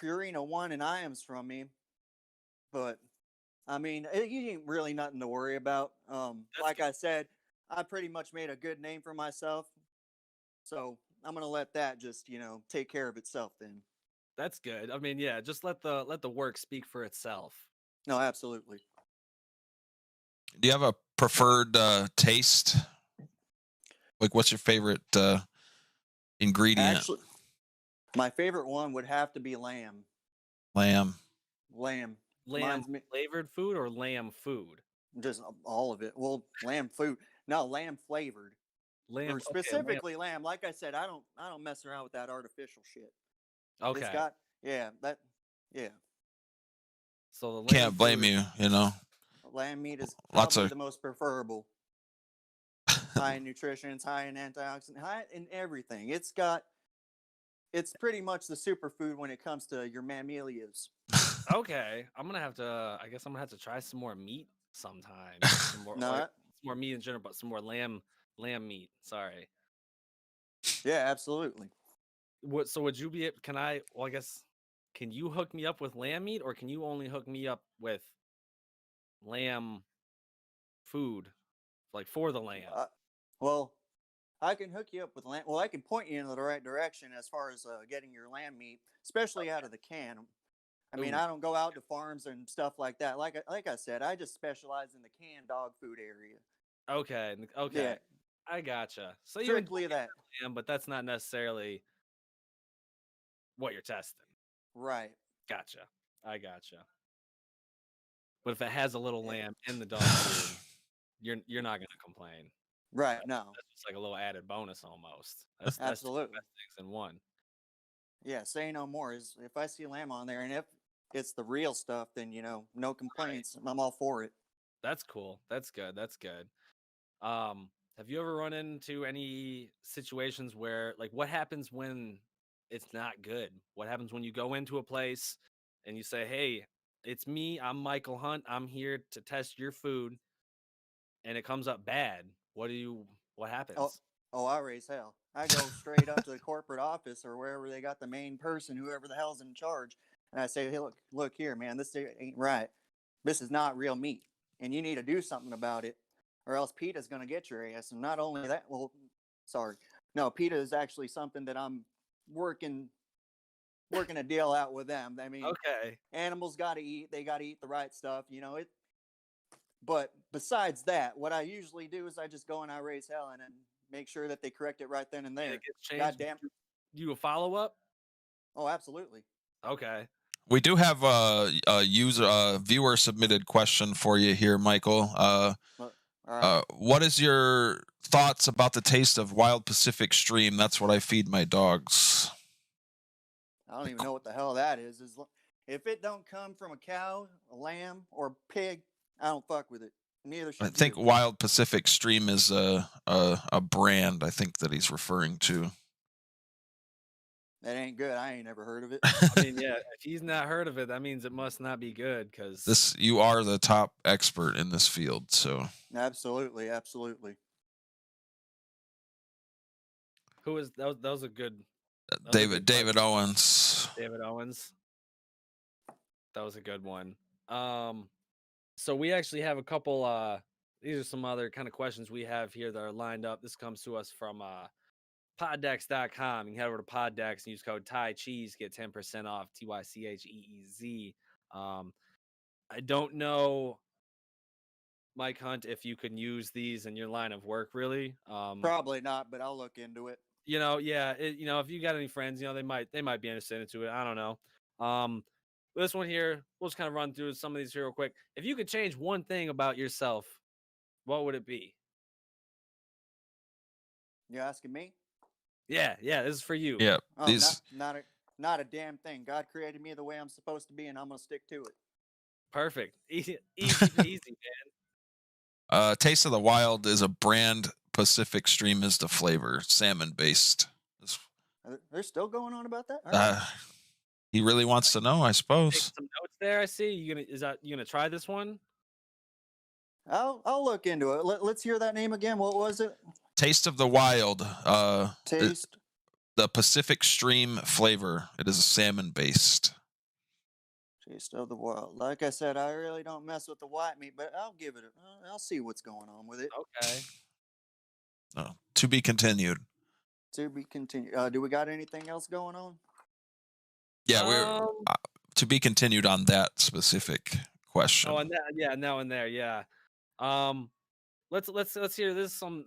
Purina 1 and IAMs from me, but I mean, he ain't really nothing to worry about. that's Like good. I said, I pretty much made a good name for myself, so I'm gonna let that just take care of itself then. That's good. I mean, yeah, just let the work speak for itself. No, absolutely. Do you have a preferred taste? Like, what's your favorite ingredient? Actually, my favorite one would have to be lamb. Lamb. Lamb. Lamb Mine's me, flavored food or lamb food? just all of it. Well, lamb food. No, lamb flavored. Lamb. Or Okay, lamb. specifically lamb. Like I said, I don't mess around with that artificial shit. It's Okay, got yeah, that yeah. so the lamb Can't blame food. you. You know, Lamb meat is lots probably of the most preferable. High in nutrition, it's high in antioxidant, high in everything. It's pretty much the superfood when it comes to your mammalias. Okay, I'm gonna have to. I guess I'm gonna have to try some more meat sometime. Some more, or No, some more meat in general, but some more lamb meat. Sorry. yeah, absolutely. What? So would you be? Can I? Well, I guess. Can you hook me up with lamb meat, or can you only hook me up with lamb food, like for the lamb? Well, I can hook you up with lamb. Well, I can point you in the right direction as far as getting your lamb meat, especially out of the can. I mean, Ooh, I don't go out to farms and stuff like that. Like I said, I just specialize in the canned dog food area. okay, okay. Yeah, I gotcha. So you enjoy strictly that. lamb, but that's not necessarily what you're testing. Right. Gotcha. I gotcha. But if it has a little Yeah. lamb in the dog food, you're not gonna complain. Right. That's No. that's just like a little added bonus almost. That's two Absolutely. best things in one. Yeah. Say no more. Is if I see lamb on there, and if it's the real stuff, then no Right. complaints. I'm all for it. That's cool. That's good. That's good. Have you ever run into any situations where like what happens when it's not good? What happens when you go into a place and you say, "Hey, it's me. I'm Michael Hunt. I'm here to test your food," and it comes up bad. What Oh, happens? oh, I raise hell. I go straight up to the corporate office or wherever they got the main person, whoever the hell's in charge, and I say, "Hey, look here, man. This ain't right. This is not real meat, and you need to do something about it, or else PETA's gonna get your ass." And not only that, well, sorry, no, PETA is actually something that I'm working working a deal out with them. I mean, Okay. animals got to eat. They got to eat the right stuff. It. But besides that, what I usually do is I just go and I raise hell and then make sure that they correct it right then and And it there. gets God changed. damn. You a follow up? Oh, absolutely. Okay. We do have a user viewer submitted question for you here, Michael. All right. What is your thoughts about the taste of Wild Pacific Stream? That's what I feed my dogs. I don't even know what the hell that is. If it don't come from a cow, a lamb, or pig, I don't fuck with it. Neither I should think you. Wild Pacific Stream is a brand. I think that he's referring to. That ain't good. I ain't never heard of it. I mean, yeah, if he's not heard of it, that means it must not be good because This you are the top expert in this field, so Absolutely, absolutely. who is that was a good that was a David good David question. Owens. David Owens. That was a good one. So we actually have a couple these are some other kind of questions we have here that are lined up. This comes to us from poddex.com. You can head over to Poddex and use code Cheez, get 10% off. TYCHEEZ. I don't know, Mike Hunt, if you can use these in your line of work, really. Probably not, but I'll look into it. Yeah, if you got any friends, they might be interested into it. I don't know. This one here, we'll just kind of run through some of these here real quick. If you could change one thing about yourself, what would it be? You asking me? Yeah, this is for you. Yeah, Oh, these not a damn thing. God created me the way I'm supposed to be, and I'm gonna stick to it. Perfect. Easy peasy, man. Taste of the Wild is a brand. Pacific Stream is the flavor, salmon based. They're still going on about that. All right. He really wants to know, I Take suppose. some notes there. I see. You gonna try this one? I'll look into it. Let's hear that name again. What was it? Taste of the Wild. Taste. The Pacific Stream flavor. It is a salmon based. Taste of the Wild. Like I said, I really don't mess with the white meat, but I'll give it. I'll see what's going on with it. Okay. To be continued. To be continued. Do we got anything else going on? Yeah, we're to be continued on that specific question. Oh, and that, yeah, now and there, yeah. Let's hear this. This will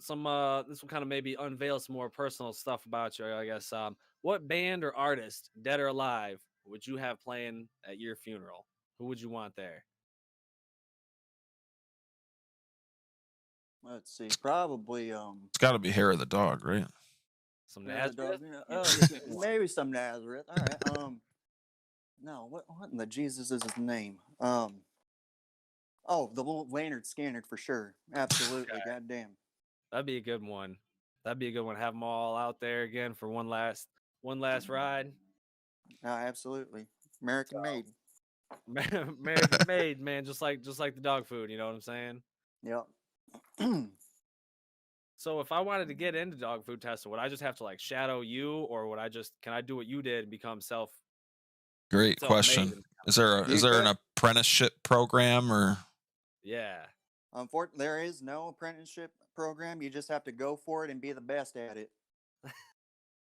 kind of maybe unveil some more personal stuff about you, I guess. What band or artist, dead or alive, would you have playing at your funeral? Who would you want there? Let's see. Probably It's got to be Hair of the Dog, right? Some Hair of the Nazareth? Dog, maybe some Nazareth. All right. No, what in the Jesus is his name? Oh, the little Leonard Skinner for sure. Absolutely. Okay. Goddamn. That'd be a good one. Have them all out there again for one last ride. No, absolutely. American made. American made, man, just like the dog food, you know what I'm saying? Yep. So if I wanted to get into dog food testing, would I just have to like shadow you, or can I do what you did and become Great question. Is there an apprenticeship program or? Yeah. Unfortunately, there is no apprenticeship program. You just have to go for it and be the best at it.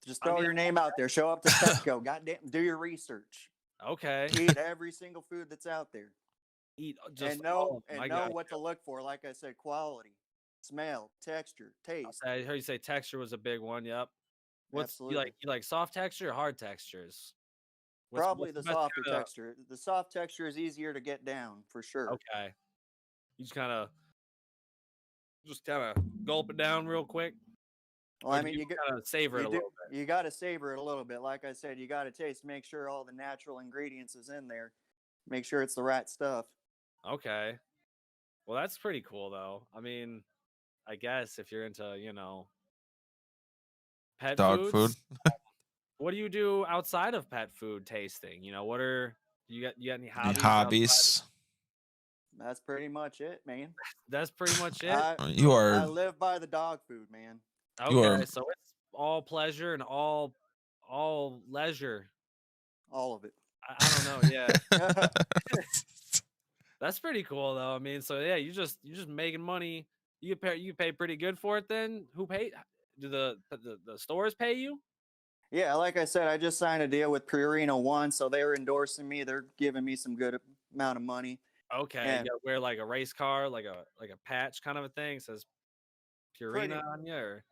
Just throw your name out there. Show up to Petco. Goddamn, do your research. Okay. Eat every single food that's out there. Eat just and know what to look for. Like I said, quality, smell, texture, taste. I heard you say texture was a big one. Yep. Absolutely. You like soft texture or hard textures? Probably the softer texture. The soft texture is easier to get down for sure. Okay. You just kind of gulp it down real quick. Well, I mean, you gotta savor it a little bit. You got to savor it a little bit. Like I said, you got to taste, make sure all the natural ingredients is in there. Make sure it's the right stuff. Okay. Well, that's pretty cool, though. I mean, I guess if you're into, pet dog food. What do you do outside of pet food tasting? You got any hobbies? Hobbies. That's pretty much it, man. That's pretty much it. I live by the dog food, man. Okay, so it's all pleasure and all leisure. All of it. I don't know. Yeah. That's pretty cool, though. I mean, so yeah, you just making money. You pay pretty good for it. Then who paid? Do the stores pay you? Yeah, like I said, I just signed a deal with Purina One, so they're endorsing me. They're giving me some good amount of money. Okay, you gotta wear like a race car, like a patch kind of a thing. It says Purina on you, or?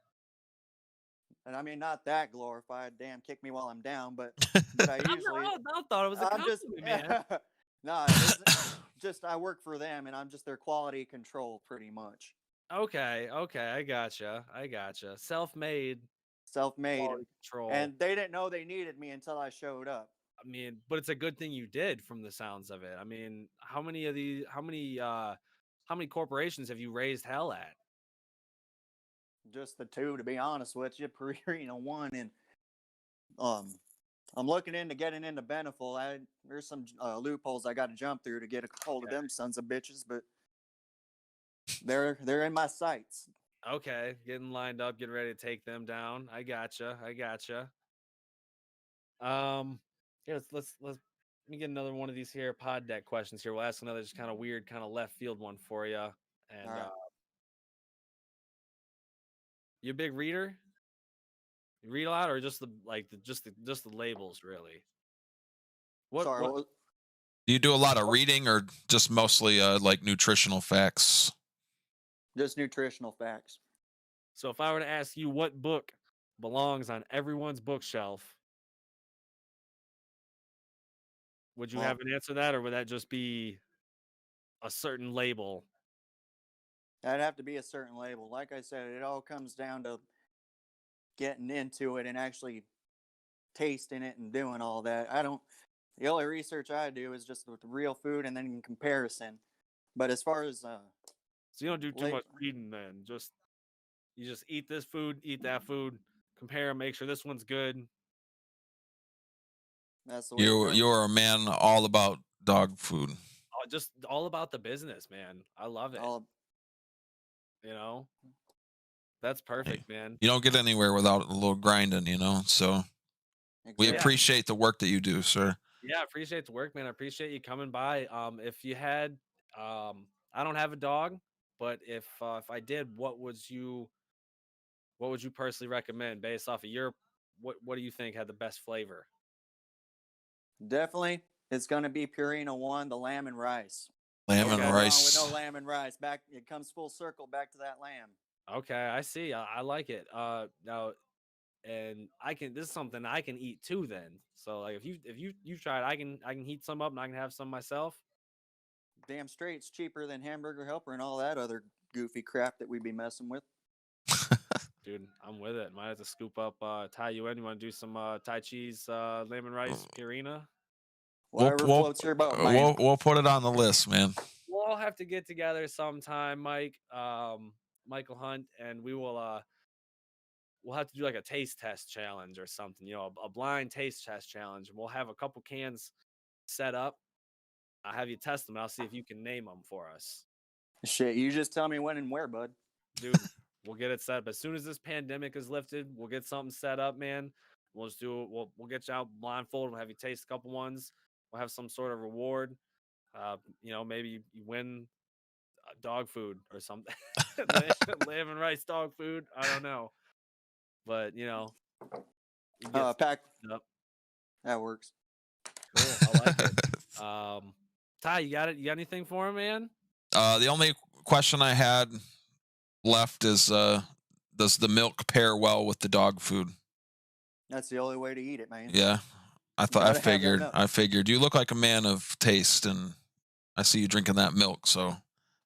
And I mean, not that glorified. Damn, kick me while I'm down, but I usually I thought it was a compliment, man. No, just I work for them, and I'm just their quality control, pretty much. Okay, I gotcha. Self-made control. And they didn't know they needed me until I showed up. I mean, but it's a good thing you did, from the sounds of it. I mean, how many corporations have you raised hell at? Just the two, to be honest with you. Purina One, and I'm looking into getting into Beneful. There's some loopholes I got to jump through to get a hold of them sons of bitches, but they're in my sights. Okay, getting lined up, getting ready to take them down. I gotcha. Yeah, let's let me get another one of these here pod deck questions here. We'll ask another just kind of weird, kind of left field one for you. And you a big reader? You read a lot, or just the labels, really? Sorry, What? what was- Do you do a lot of reading or just mostly like nutritional facts? just nutritional facts. So if I were to ask you what book belongs on everyone's bookshelf, would you Well, have an answer to that, or would that just be a certain label? that'd have to be a certain label. Like I said, it all comes down to getting into it and actually tasting it and doing all that. I don't. The only research I do is just with real food and then in comparison. But as far as So you don't do too late, much reading then. You just eat this food, eat that food, compare, make sure this one's good. that's the way it goes. You're a man all about dog food. Oh, just all about the business, man. I love it. All You know, that's perfect, man. You don't get anywhere without a little grinding, you know. So we exactly. appreciate the work that you do, sir. Yeah, I appreciate the work, man. I appreciate you coming by. If you had, I don't have a dog, but if I did, what would you personally recommend based off of your what do you think had the best flavor? Definitely, it's going to be Purina One, the lamb and rice. Lamb Okay. and Nothing wrong with rice. no lamb and rice. Back, it comes full circle back to that lamb. Okay, I see. I like it. Now, and I can. This is something I can eat too. Then, so like if you try it, I can heat some up and I can have some myself. Damn straight, it's cheaper than Hamburger Helper and all that other goofy crap that we be messing with. Dude, I'm with it. Might have to scoop up Thai UN. You want to do some Thai cheese, lemon rice, Purina? Whatever floats your boat, man. we'll put it on the list, man. We'll all have to get together sometime, Mike, Michael Hunt, and we'll have to do like a taste test challenge or something. You know, a blind taste test challenge. And we'll have a couple cans set up. I'll have you test them. I'll see if you can name them for us, Shit, you just tell me when and where, bud. dude. We'll get it set up as soon as this pandemic is lifted. We'll get something set up, man. We'll just do it. We'll get you out blindfolded. We'll have you taste a couple ones. We'll have some sort of reward. You know, maybe you win dog food or something. Lamb and rice dog food. I don't know, but you know, you get Pack. up. That works. Cool. I like it. Ty, you got it? You got anything for him, man? The only question I had left is does the milk pair well with the dog food? That's the only way to eat it, man. Yeah. I Gotta have that figured. milk. I figured. You look like a man of taste, and I see you drinking that milk, so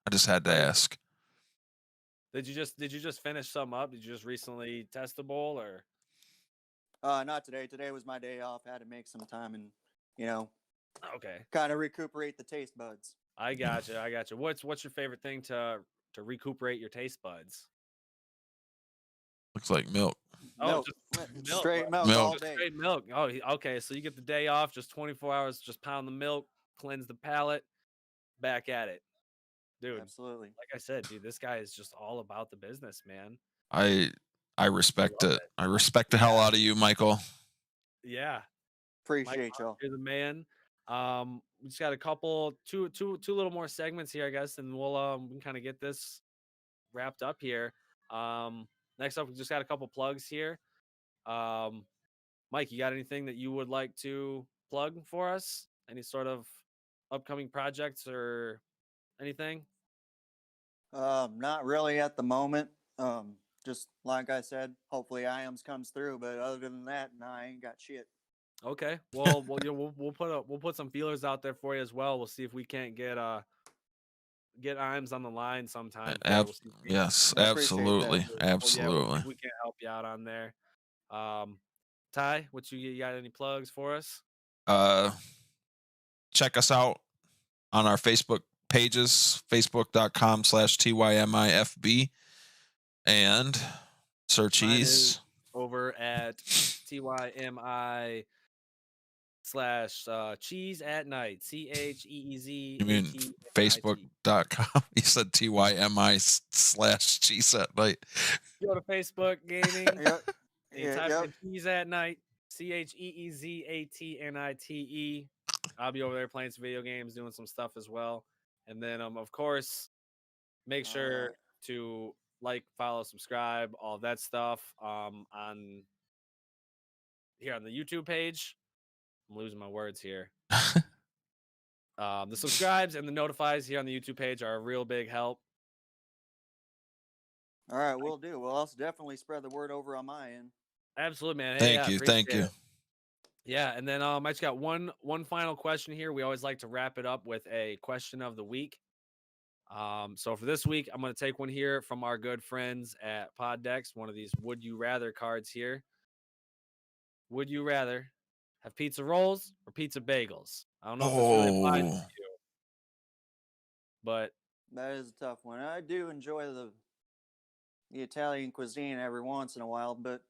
I just had to ask. Did you just finish some up? Did you just recently test the bowl or? Not today. Today was my day off. Had to make some time and, you know, Okay, kind of recuperate the taste buds. I got you. I got you. What's your favorite thing to recuperate your taste buds? Looks like milk. Oh, Milk. just Straight milk, Milk. all Just day. straight milk. Oh, okay. So you get the day off, just 24 hours, just pound the milk, cleanse the palate, back at it, dude. Absolutely. Like I said, dude, this guy is just all about the business, man. I respect love it. I respect the hell out of you, Michael. Yeah, Appreciate Mike, y'all. you're the man. We just got a couple, two little more segments here, I guess, and we can kind of get this wrapped up here. Next up, we just got a couple plugs here. Mike, you got anything that you would like to plug for us? Any sort of upcoming projects or anything? Not really at the moment. Just like I said, hopefully IAMS comes through, but other than that, nah, I ain't got shit. Okay. Well, we'll put some feelers out there for you as well. We'll see if we can't get Iams on the line sometime. for you. We'll see if we can- Yes, I appreciate that. absolutely, Well, yeah, absolutely. we can't help you out on there. Ty, you got any plugs for us? Check us out on our Facebook pages, facebook.com/TYMIFB, and Sir Mine Cheez. is over at TYMI / Cheese at Night. CHEEZ. You mean Facebook.com? You said TYMI/Cheez at night. Go to Facebook Gaming. Yep. And you type in Cheese at Night. CHEEZATNITE. I'll be over there playing some video games, doing some stuff as well. And then, of course, make sure to like, follow, subscribe, all that stuff on here on the YouTube page. I'm losing my words here. The subscribes and the notifies here on the YouTube page are a real big help. All right, we'll do. We'll also definitely spread the word over on my end. Absolutely, man. Hey, Thank I you. Thank appreciate you. it. Yeah, and then I just got one final question here. We always like to wrap it up with a question of the week. So for this week, I'm going to take one here from our good friends at Poddex, one of these would you rather cards here. Would you rather have pizza rolls or pizza bagels? I don't know if this really applies to Oh, you, but That is a tough one. I do enjoy the Italian cuisine every once in a while, but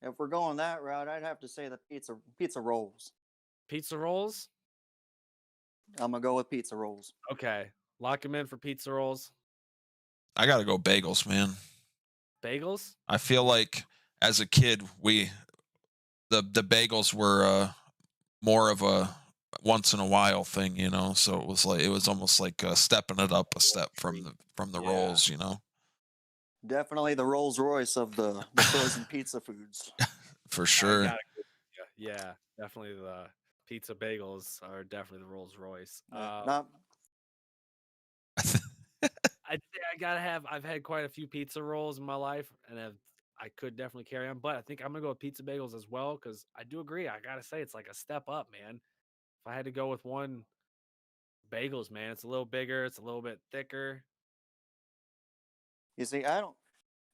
if we're going that route, I'd have to say the pizza rolls. pizza rolls? I'm gonna go with pizza rolls. Okay. Lock them in for pizza rolls. I got to go bagels, man. Bagels? I feel like as a kid, the bagels were more of a once in a while thing, you know. So it was almost like stepping it up a step from the Yeah. rolls, you know. Definitely the Rolls Royce of the frozen pizza foods. For I sure. gotta agree with you. Yeah, definitely the pizza bagels are definitely the Rolls Royce. Not I'd say I've had quite a few pizza rolls in my life, and I could definitely carry on, but I think I'm gonna go with pizza bagels as well because I do agree. I gotta say it's like a step up, man. If I had to go with one, bagels, man, it's a little bigger, it's a little bit thicker. you see, I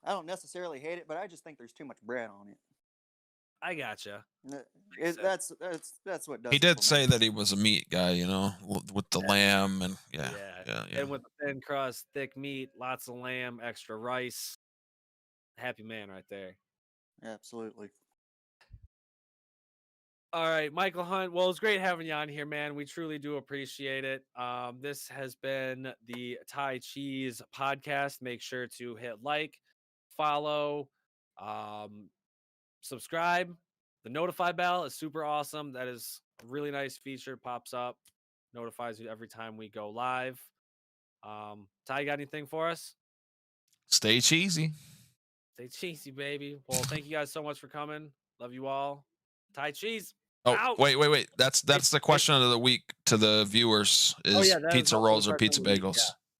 don't necessarily hate it, but I just think there's too much bread on it. I gotcha. That's what does He it did for say me. that he was a meat guy, you know, with the lamb and yeah. And with the thin crust, thick meat, lots of lamb, extra rice. Happy man right there. Absolutely. All right, Michael Hunt. Well, it's great having you on here, man. We truly do appreciate it. This has been the Thai Cheez podcast. Make sure to hit like, follow, subscribe. The notify bell is super awesome. That is a really nice feature. Pops up, notifies you every time we go live. Ty, you got anything for us? Stay cheesy. Stay cheesy, baby. Well, thank you guys so much for coming. Love you all. Thai Cheez. Oh, Out. wait. That's the question of the week to the viewers is That is pizza also the rolls or question pizza of the week, bagels.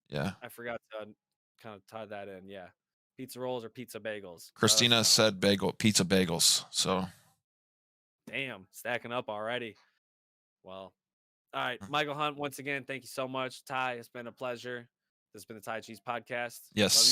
Yeah. I forgot to kind of tie that in. Yeah. Pizza rolls or pizza bagels? Christina said pizza bagels. So Damn, stacking up already. Well, all right. Michael Hunt, once again, thank you so much. Ty, it's been a pleasure. This has been the Thai Cheez podcast. yes. Love you.